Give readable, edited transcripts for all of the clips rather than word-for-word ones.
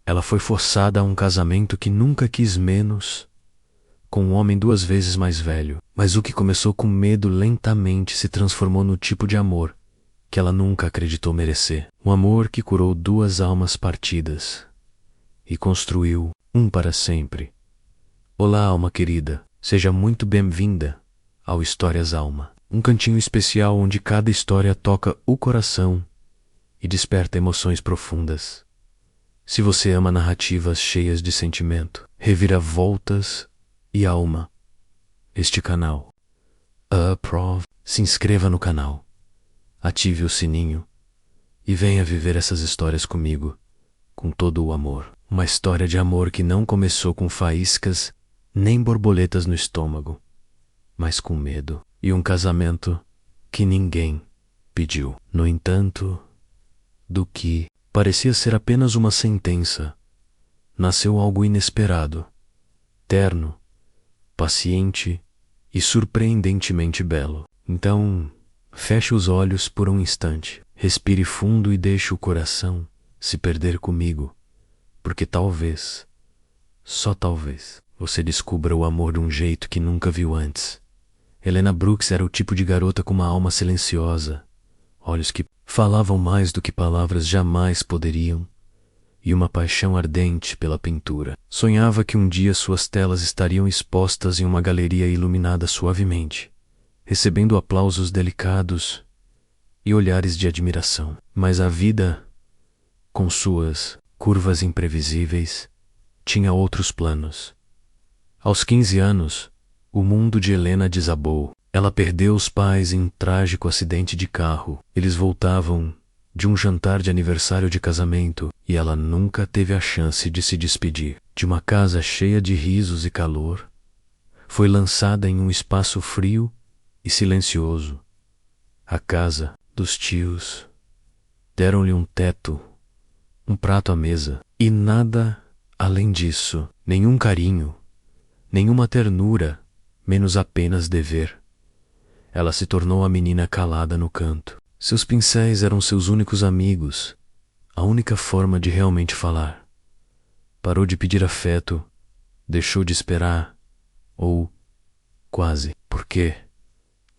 Ela foi forçada a um casamento que nunca quis menos, com um homem 2 vezes mais velho. Mas o que começou com medo lentamente se transformou no tipo de amor que ela nunca acreditou merecer. Um amor que curou 2 almas partidas e construiu um para sempre. Olá, alma querida. Seja muito bem-vinda ao Histórias Alma. Um cantinho especial onde cada história toca o coração e desperta emoções profundas. Se você ama narrativas cheias de sentimento, reviravoltas e alma, este canal aprove. Se inscreva no canal, ative o sininho e venha viver essas histórias comigo, com todo o amor. Uma história de amor que não começou com faíscas nem borboletas no estômago, mas com medo. E um casamento que ninguém pediu. No entanto, do que parecia ser apenas uma sentença, nasceu algo inesperado, terno, paciente e surpreendentemente belo. Então, feche os olhos por um instante, respire fundo e deixe o coração se perder comigo, porque talvez, só talvez, você descubra o amor de um jeito que nunca viu antes. Helena Brooks era o tipo de garota com uma alma silenciosa, olhos que falavam mais do que palavras jamais poderiam, e uma paixão ardente pela pintura. Sonhava que um dia suas telas estariam expostas em uma galeria iluminada suavemente, recebendo aplausos delicados e olhares de admiração. Mas a vida, com suas curvas imprevisíveis, tinha outros planos. Aos 15 anos, o mundo de Helena desabou. Ela perdeu os pais em um trágico acidente de carro. Eles voltavam de um jantar de aniversário de casamento e ela nunca teve a chance de se despedir. De uma casa cheia de risos e calor, foi lançada em um espaço frio e silencioso. A casa dos tios. Deram-lhe um teto, um prato à mesa e nada além disso. Nenhum carinho, nenhuma ternura, menos apenas dever. Ela se tornou a menina calada no canto. Seus pincéis eram seus únicos amigos, a única forma de realmente falar. Parou de pedir afeto, deixou de esperar, ou quase, porque,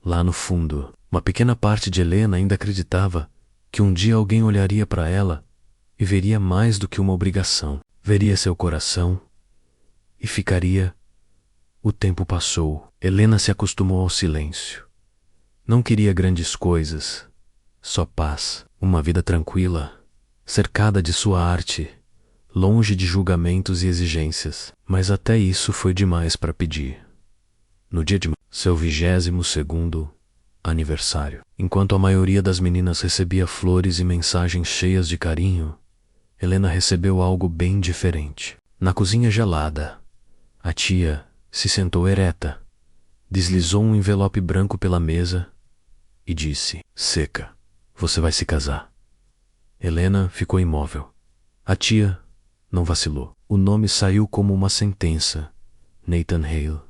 lá no fundo, uma pequena parte de Helena ainda acreditava que um dia alguém olharia para ela e veria mais do que uma obrigação. Veria seu coração e ficaria. O tempo passou. Helena se acostumou ao silêncio. Não queria grandes coisas, só paz, uma vida tranquila, cercada de sua arte, longe de julgamentos e exigências. Mas até isso foi demais para pedir. No dia de seu 22º aniversário, enquanto a maioria das meninas recebia flores e mensagens cheias de carinho, Helena recebeu algo bem diferente. Na cozinha gelada, a tia se sentou ereta, deslizou um envelope branco pela mesa e disse: "Seca, você vai se casar." Helena ficou imóvel. A tia não vacilou. O nome saiu como uma sentença. Nathan Hale.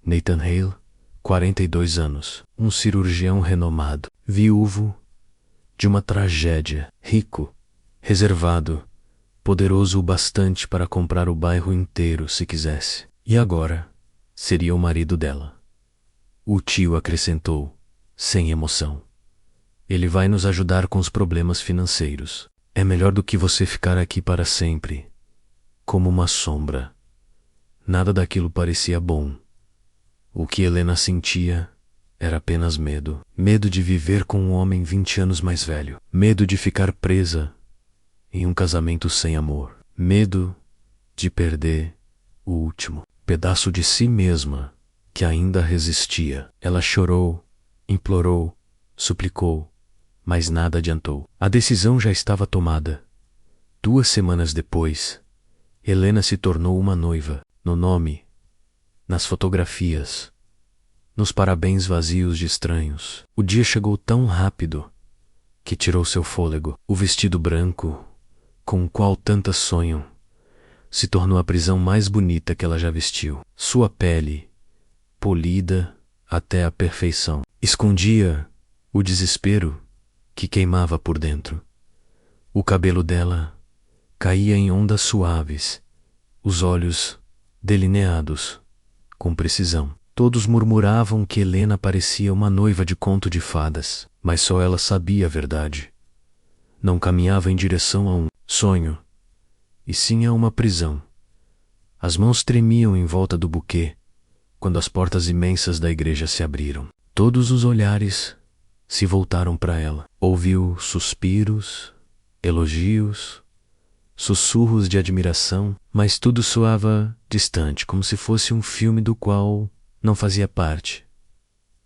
Nathan Hale, 42 anos, um cirurgião renomado, viúvo de uma tragédia, rico, reservado, poderoso o bastante para comprar o bairro inteiro se quisesse. E agora seria o marido dela. O tio acrescentou, sem emoção: "Ele vai nos ajudar com os problemas financeiros. É melhor do que você ficar aqui para sempre, como uma sombra." Nada daquilo parecia bom. O que Helena sentia era apenas medo. Medo de viver com um homem 20 anos mais velho. Medo de ficar presa em um casamento sem amor. Medo de perder o último pedaço de si mesma que ainda resistia. Ela chorou, implorou, suplicou, mas nada adiantou. A decisão já estava tomada. 2 semanas depois, Helena se tornou uma noiva. No nome, nas fotografias, nos parabéns vazios de estranhos. O dia chegou tão rápido que tirou seu fôlego. O vestido branco, com o qual tantas sonham, se tornou a prisão mais bonita que ela já vestiu. Sua pele, polida até a perfeição, escondia o desespero que queimava por dentro. O cabelo dela caía em ondas suaves, os olhos delineados com precisão. Todos murmuravam que Helena parecia uma noiva de conto de fadas, mas só ela sabia a verdade. Não caminhava em direção a um sonho, e sim a uma prisão. As mãos tremiam em volta do buquê, quando as portas imensas da igreja se abriram. Todos os olhares se voltaram para ela. Ouviu suspiros, elogios, sussurros de admiração, mas tudo soava distante, como se fosse um filme do qual não fazia parte.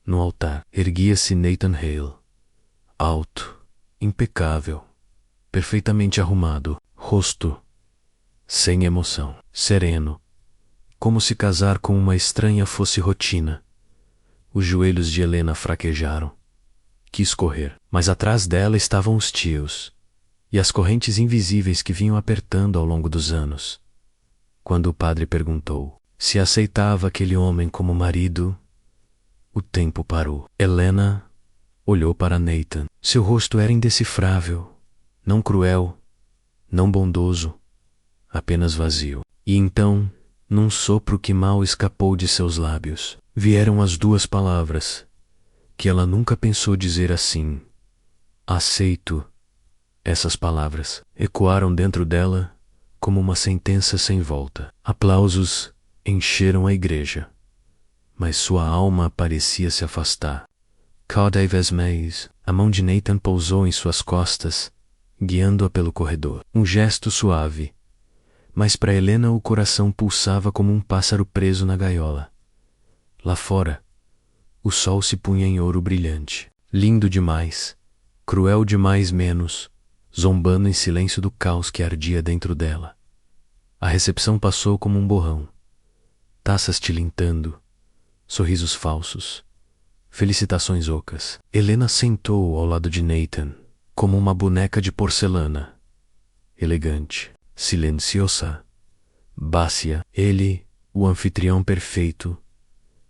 No altar erguia-se Nathan Hale, alto, impecável, perfeitamente arrumado, rosto sem emoção, sereno, como se casar com uma estranha fosse rotina. Os joelhos de Helena fraquejaram. Quis correr, mas atrás dela estavam os tios e as correntes invisíveis que vinham apertando ao longo dos anos. Quando o padre perguntou se aceitava aquele homem como marido, o tempo parou. Helena olhou para Nathan. Seu rosto era indecifrável, não cruel, não bondoso, apenas vazio. E então, num sopro que mal escapou de seus lábios, vieram as duas palavras que ela nunca pensou dizer assim: aceito. Essas palavras ecoaram dentro dela como uma sentença sem volta. Aplausos encheram a igreja, mas sua alma parecia se afastar. Cada vez mais, a mão de Nathan pousou em suas costas, guiando-a pelo corredor. Um gesto suave, mas para Helena o coração pulsava como um pássaro preso na gaiola. Lá fora, o sol se punha em ouro brilhante, lindo demais, cruel demais menos, zombando em silêncio do caos que ardia dentro dela. A recepção passou como um borrão. Taças tilintando, sorrisos falsos, felicitações ocas. Helena sentou ao lado de Nathan, como uma boneca de porcelana, elegante, silenciosa, bácia. Ele, o anfitrião perfeito,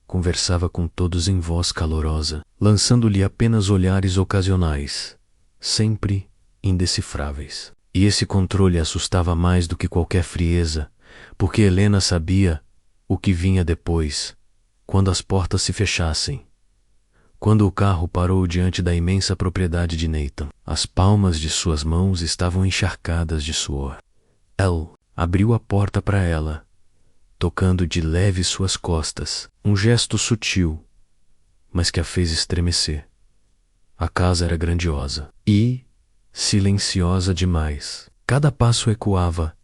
conversava com todos em voz calorosa, lançando-lhe apenas olhares ocasionais, sempre indecifráveis. E esse controle assustava mais do que qualquer frieza, porque Helena sabia o que vinha depois, quando as portas se fechassem. Quando o carro parou diante da imensa propriedade de Nathan, as palmas de suas mãos estavam encharcadas de suor. Elle abriu a porta para ela, tocando de leve suas costas, um gesto sutil, mas que a fez estremecer. A casa era grandiosa e silenciosa demais. Cada passo ecoava,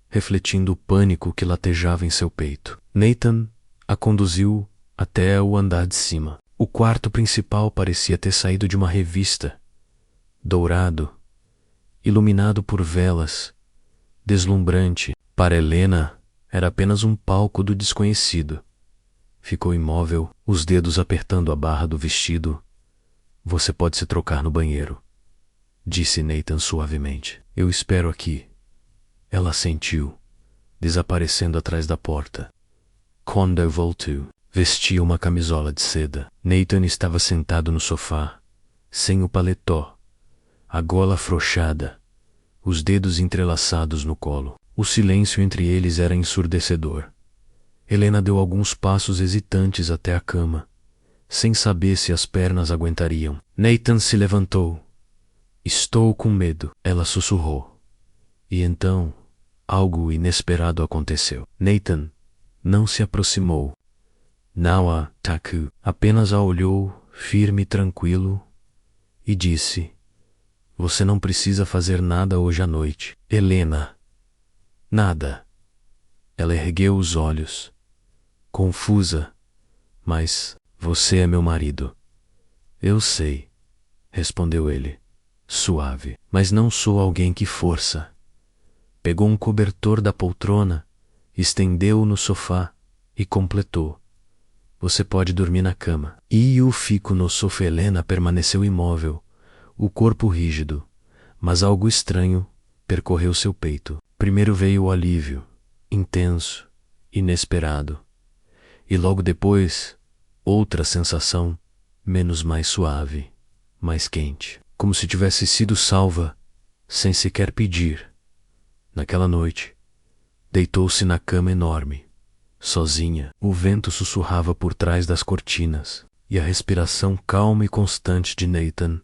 refletindo o pânico que latejava em seu peito. Nathan a conduziu até o andar de cima. O quarto principal parecia ter saído de uma revista, dourado, iluminado por velas, deslumbrante. Para Helena, era apenas um palco do desconhecido. Ficou imóvel, os dedos apertando a barra do vestido. Você pode se trocar no banheiro, disse Nathan suavemente. Eu espero aqui. Ela assentiu, desaparecendo atrás da porta. Quando eu voltou, vestia uma camisola de seda. Nathan estava sentado no sofá, sem o paletó, a gola afrouxada, os dedos entrelaçados no colo. O silêncio entre eles era ensurdecedor. Helena deu alguns passos hesitantes até a cama, sem saber se as pernas aguentariam. Nathan se levantou. Estou com medo, ela sussurrou. E então, algo inesperado aconteceu. Nathan não se aproximou. Nawa Taku apenas a olhou, firme e tranquilo, e disse: Você não precisa fazer nada hoje à noite. Helena. Nada. Ela ergueu os olhos, confusa. Mas você é meu marido. Eu sei, respondeu ele, suave. Mas não sou alguém que força. Pegou um cobertor da poltrona, estendeu-o no sofá e completou: Você pode dormir na cama. E eu fico no sofá. Helena permaneceu imóvel, o corpo rígido, mas algo estranho percorreu seu peito. Primeiro veio o alívio, intenso, inesperado, e logo depois, outra sensação, mais suave, mais quente, como se tivesse sido salva, sem sequer pedir. Naquela noite, deitou-se na cama enorme, sozinha. O vento sussurrava por trás das cortinas, e a respiração calma e constante de Nathan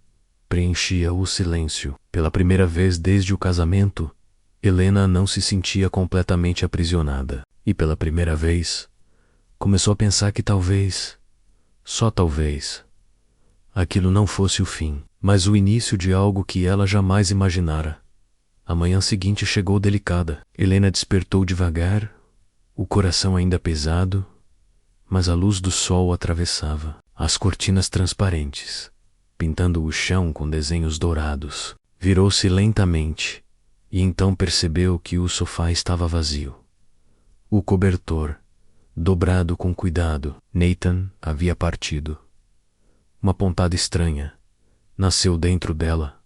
preenchia o silêncio. Pela primeira vez desde o casamento, Helena não se sentia completamente aprisionada. E pela primeira vez, começou a pensar que talvez, só talvez, aquilo não fosse o fim, mas o início de algo que ela jamais imaginara. A manhã seguinte chegou delicada. Helena despertou devagar, o coração ainda pesado, mas a luz do sol atravessava as cortinas transparentes, pintando o chão com desenhos dourados. Virou-se lentamente e então percebeu que o sofá estava vazio. O cobertor, dobrado com cuidado, Nathan havia partido. Uma pontada estranha nasceu dentro dela,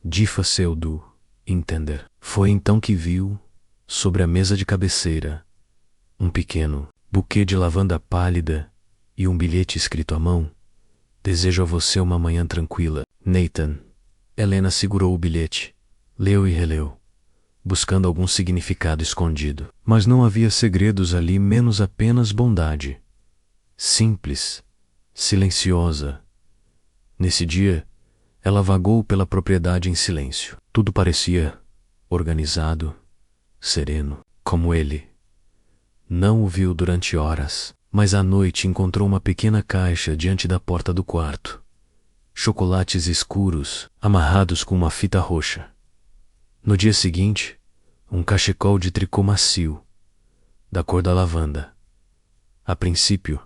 difícil de entender. Foi então que viu, sobre a mesa de cabeceira, um pequeno buquê de lavanda pálida e um bilhete escrito à mão. Desejo a você uma manhã tranquila, Nathan. Helena segurou o bilhete, leu e releu, buscando algum significado escondido. Mas não havia segredos ali, menos apenas bondade. Simples, silenciosa. Nesse dia, ela vagou pela propriedade em silêncio. Tudo parecia organizado, sereno, como ele. Não o viu durante horas, mas à noite encontrou uma pequena caixa diante da porta do quarto. Chocolates escuros, amarrados com uma fita roxa. No dia seguinte, um cachecol de tricô macio, da cor da lavanda. A princípio,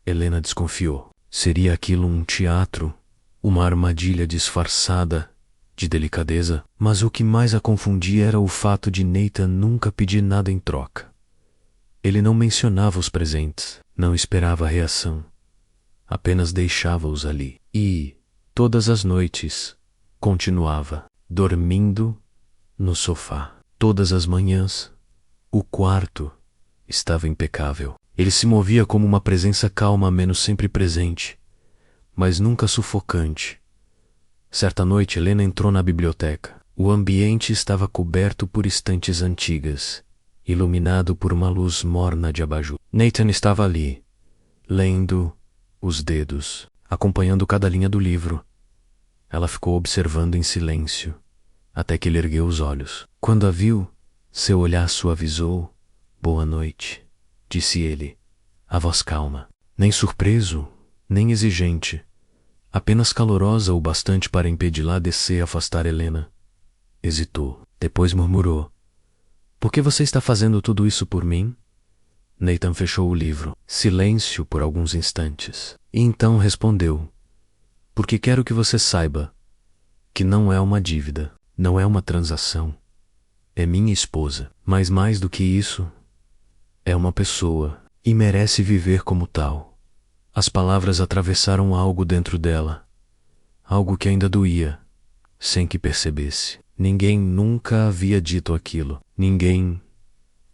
Helena desconfiou. Seria aquilo um teatro, uma armadilha disfarçada de delicadeza? Mas o que mais a confundia era o fato de Nathan nunca pedir nada em troca. Ele não mencionava os presentes, não esperava a reação, apenas deixava-os ali. E, todas as noites, continuava, dormindo no sofá. Todas as manhãs, o quarto estava impecável. Ele se movia como uma presença calma, menos sempre presente, mas nunca sufocante. Certa noite, Helena entrou na biblioteca. O ambiente estava coberto por estantes antigas, iluminado por uma luz morna de abajur. Nathan estava ali, lendo os dedos, acompanhando cada linha do livro. Ela ficou observando em silêncio, até que ele ergueu os olhos. Quando a viu, seu olhar suavizou. Boa noite, disse ele, a voz calma. Nem surpreso, nem exigente, apenas calorosa o bastante para impedi-la descer e afastar Helena. Hesitou, depois murmurou: por que você está fazendo tudo isso por mim? Nathan fechou o livro. Silêncio por alguns instantes. E então respondeu: porque quero que você saiba que não é uma dívida, não é uma transação. É minha esposa. Mas mais do que isso, é uma pessoa e merece viver como tal. As palavras atravessaram algo dentro dela, algo que ainda doía, sem que percebesse. Ninguém nunca havia dito aquilo. Ninguém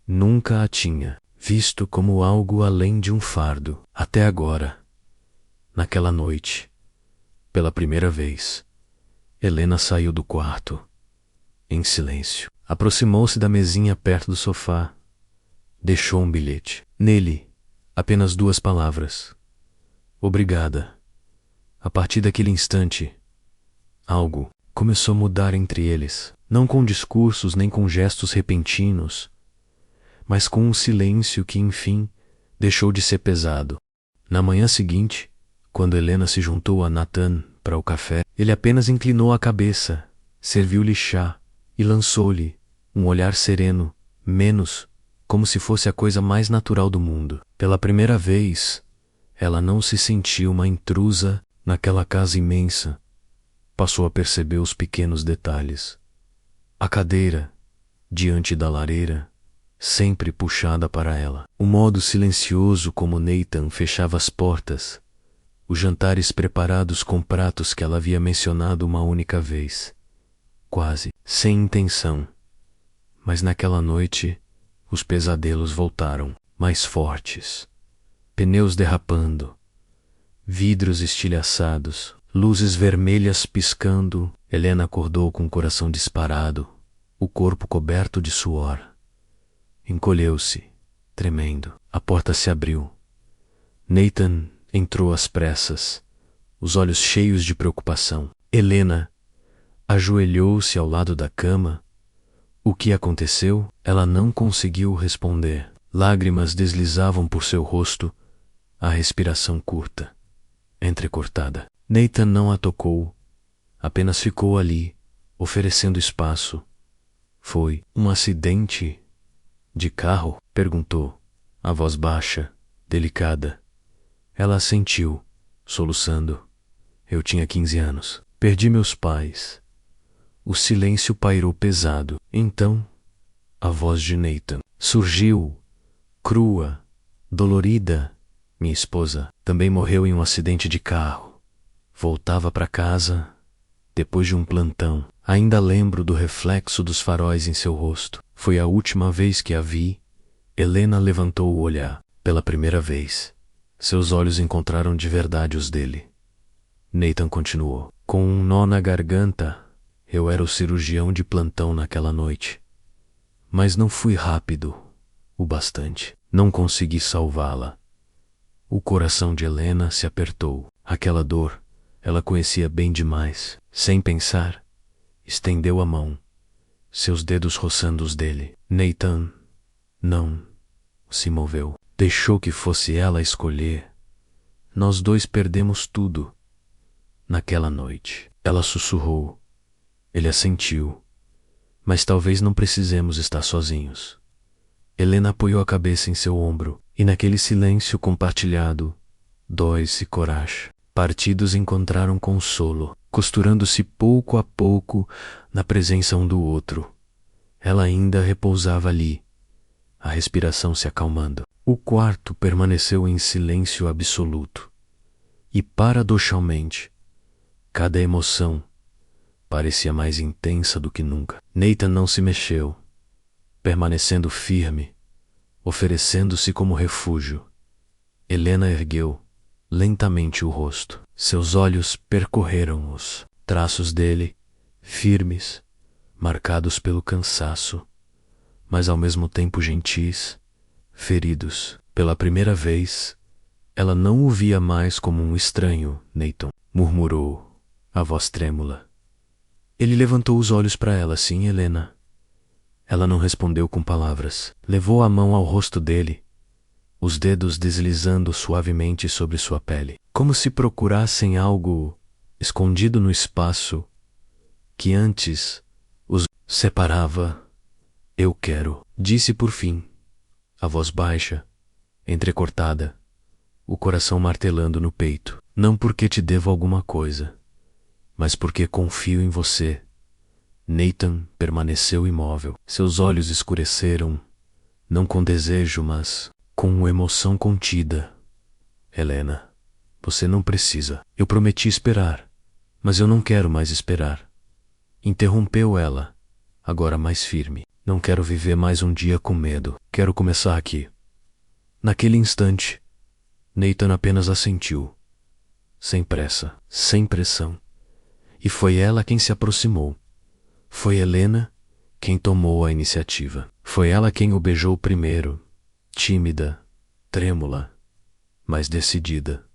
nunca a tinha visto como algo além de um fardo. Até agora, naquela noite, pela primeira vez, Helena saiu do quarto, em silêncio. Aproximou-se da mesinha perto do sofá. Deixou um bilhete. Nele, apenas 2 palavras: obrigada. A partir daquele instante, algo começou a mudar entre eles, não com discursos nem com gestos repentinos, mas com um silêncio que, enfim, deixou de ser pesado. Na manhã seguinte, quando Helena se juntou a Nathan para o café, ele apenas inclinou a cabeça, serviu-lhe chá e lançou-lhe um olhar sereno, menos como se fosse a coisa mais natural do mundo. Pela primeira vez, ela não se sentiu uma intrusa naquela casa imensa. Passou a perceber os pequenos detalhes. A cadeira, diante da lareira, sempre puxada para ela. O modo silencioso como Nathan fechava as portas. Os jantares preparados com pratos que ela havia mencionado uma única vez, quase sem intenção. Mas naquela noite, os pesadelos voltaram, mais fortes. Pneus derrapando, vidros estilhaçados, luzes vermelhas piscando. Helena acordou com o coração disparado, o corpo coberto de suor. Encolheu-se, tremendo. A porta se abriu. Nathan entrou às pressas, os olhos cheios de preocupação. Helena ajoelhou-se ao lado da cama. O que aconteceu? Ela não conseguiu responder. Lágrimas deslizavam por seu rosto, a respiração curta, entrecortada. Nathan não a tocou, apenas ficou ali, oferecendo espaço. Foi um acidente de carro? Perguntou, a voz baixa, delicada. Ela assentiu, soluçando. Eu tinha 15 anos. Perdi meus pais. O silêncio pairou pesado. Então, a voz de Nathan surgiu, crua, dolorida. Minha esposa também morreu em um acidente de carro. Voltava para casa depois de um plantão. Ainda lembro do reflexo dos faróis em seu rosto. Foi a última vez que a vi. Helena levantou o olhar. Pela primeira vez, seus olhos encontraram de verdade os dele. Nathan continuou. Com um nó na garganta, eu era o cirurgião de plantão naquela noite. Mas não fui rápido o bastante. Não consegui salvá-la. O coração de Helena se apertou. Aquela dor, ela conhecia bem demais. Sem pensar, estendeu a mão, seus dedos roçando os dele. Nathan não se moveu. Deixou que fosse ela a escolher. Nós dois perdemos tudo naquela noite. Ela sussurrou. Ele assentiu. Mas talvez não precisemos estar sozinhos. Helena apoiou a cabeça em seu ombro, e naquele silêncio compartilhado, Dois e Coraje, partidos encontraram consolo, costurando-se pouco a pouco na presença um do outro. Ela ainda repousava ali, a respiração se acalmando. O quarto permaneceu em silêncio absoluto. E paradoxalmente, cada emoção parecia mais intensa do que nunca. Nathan não se mexeu, permanecendo firme, oferecendo-se como refúgio. Helena ergueu lentamente o rosto. Seus olhos percorreram os traços dele, firmes, marcados pelo cansaço, mas ao mesmo tempo gentis, feridos. Pela primeira vez, ela não o via mais como um estranho. Nathan murmurou, a voz trêmula. Ele levantou os olhos para ela. Sim, Helena. Ela não respondeu com palavras. Levou a mão ao rosto dele, os dedos deslizando suavemente sobre sua pele, como se procurassem algo escondido no espaço que antes os separava. Eu quero, disse por fim, a voz baixa, entrecortada, o coração martelando no peito. Não porque te devo alguma coisa, mas porque confio em você. Nathan permaneceu imóvel. Seus olhos escureceram, não com desejo, mas com emoção contida. Helena, você não precisa. Eu prometi esperar, mas eu não quero mais esperar. Interrompeu ela, agora mais firme. Não quero viver mais um dia com medo. Quero começar aqui. Naquele instante, Nathan apenas assentiu, sem pressa, sem pressão. E foi ela quem se aproximou. Foi Helena quem tomou a iniciativa. Foi ela quem o beijou primeiro, tímida, trêmula, mas decidida,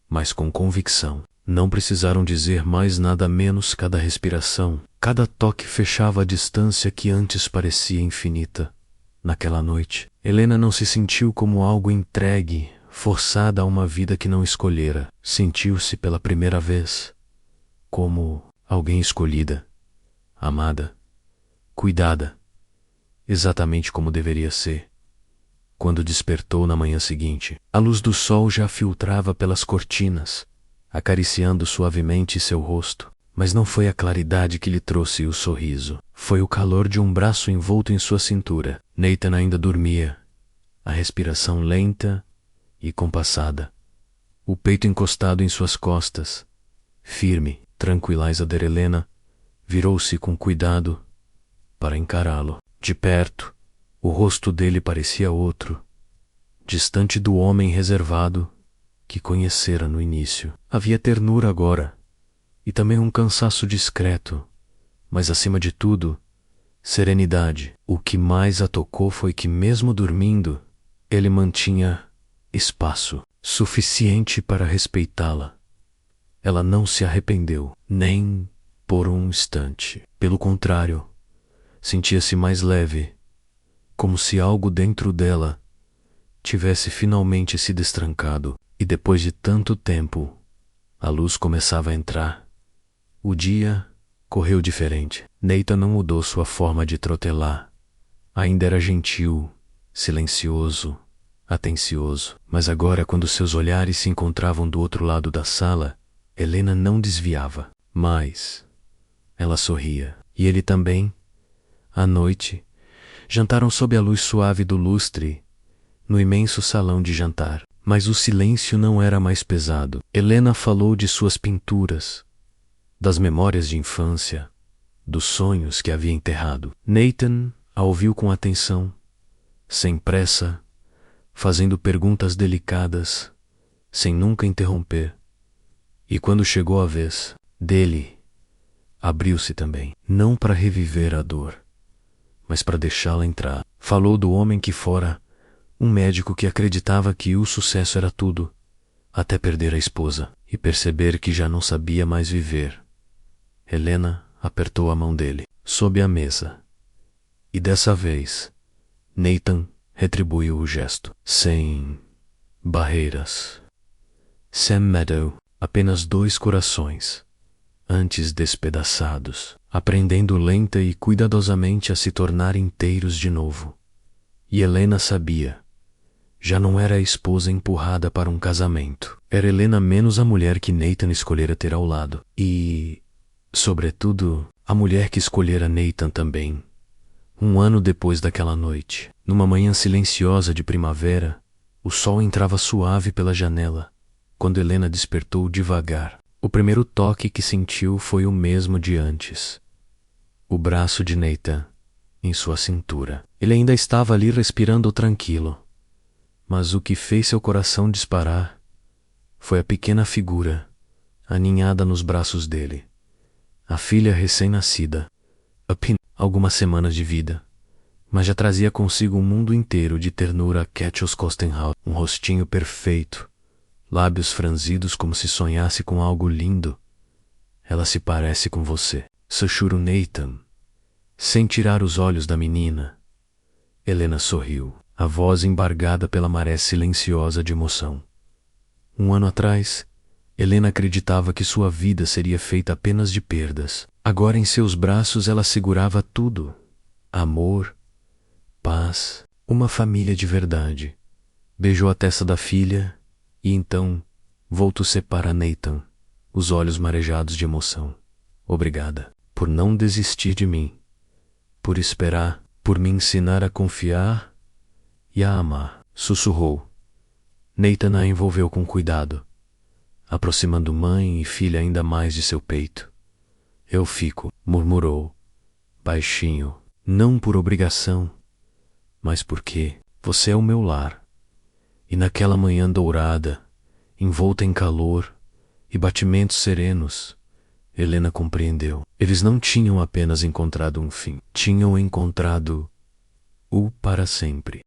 mas com convicção. Não precisaram dizer mais nada menos. Cada respiração, cada toque fechava a distância que antes parecia infinita. Naquela noite, Helena não se sentiu como algo entregue, forçada a uma vida que não escolhera. Sentiu-se pela primeira vez como alguém escolhida, amada, cuidada, exatamente como deveria ser. Quando despertou na manhã seguinte, a luz do sol já filtrava pelas cortinas, acariciando suavemente seu rosto. Mas não foi a claridade que lhe trouxe o sorriso. Foi o calor de um braço envolto em sua cintura. Nathan ainda dormia, a respiração lenta e compassada, o peito encostado em suas costas. Firme, tranquila, Helena virou-se com cuidado para encará-lo. De perto, o rosto dele parecia outro, distante do homem reservado que conhecera no início. Havia ternura agora, e também um cansaço discreto, mas acima de tudo, serenidade. O que mais a tocou foi que, mesmo dormindo, ele mantinha espaço suficiente para respeitá-la. Ela não se arrependeu, nem por um instante. Pelo contrário, sentia-se mais leve, como se algo dentro dela tivesse finalmente se destrancado. E depois de tanto tempo, a luz começava a entrar. O dia correu diferente. Nathan não mudou sua forma de trotelar. Ainda era gentil, silencioso, atencioso. Mas agora, quando seus olhares se encontravam do outro lado da sala, Helena não desviava. Mas ela sorria. E ele também. À noite, jantaram sob a luz suave do lustre, no imenso salão de jantar. Mas o silêncio não era mais pesado. Helena falou de suas pinturas, das memórias de infância, dos sonhos que havia enterrado. Nathan a ouviu com atenção, sem pressa, fazendo perguntas delicadas, sem nunca interromper. E quando chegou a vez dele, abriu-se também, não para reviver a dor, mas para deixá-la entrar. Falou do homem que fora um médico que acreditava que o sucesso era tudo, até perder a esposa e perceber que já não sabia mais viver. Helena apertou a mão dele, sob a mesa. E dessa vez, Nathan retribuiu o gesto, sem barreiras. Sam Meadow, apenas 2 corações, antes despedaçados, aprendendo lenta e cuidadosamente a se tornar inteiros de novo. E Helena sabia. Já não era a esposa empurrada para um casamento. Era Helena menos a mulher que Nathan escolhera ter ao lado. E, sobretudo, a mulher que escolhera Nathan também. Um ano depois daquela noite, numa manhã silenciosa de primavera, o sol entrava suave pela janela, quando Helena despertou devagar. O primeiro toque que sentiu foi o mesmo de antes. O braço de Nathan em sua cintura. Ele ainda estava ali respirando tranquilo. Mas o que fez seu coração disparar foi a pequena figura aninhada nos braços dele. A filha recém-nascida, algumas semanas de vida, mas já trazia consigo um mundo inteiro de ternura. Ketchels Kostenhaus, um rostinho perfeito, lábios franzidos como se sonhasse com algo lindo. Ela se parece com você, sussurrou Nathan, sem tirar os olhos da menina. Helena sorriu, a voz embargada pela maré silenciosa de emoção. Um ano atrás, Helena acreditava que sua vida seria feita apenas de perdas. Agora em seus braços ela segurava tudo: amor, paz, uma família de verdade. Beijou a testa da filha e então voltou-se para Nathan, os olhos marejados de emoção. Obrigada por não desistir de mim, por esperar, por me ensinar a confiar e a amar, sussurrou. Nathan a envolveu com cuidado, aproximando mãe e filha ainda mais de seu peito. Eu fico, murmurou, baixinho, não por obrigação, mas porque você é o meu lar. E naquela manhã dourada, envolta em calor e batimentos serenos, Helena compreendeu. Eles não tinham apenas encontrado um fim, tinham encontrado o para sempre.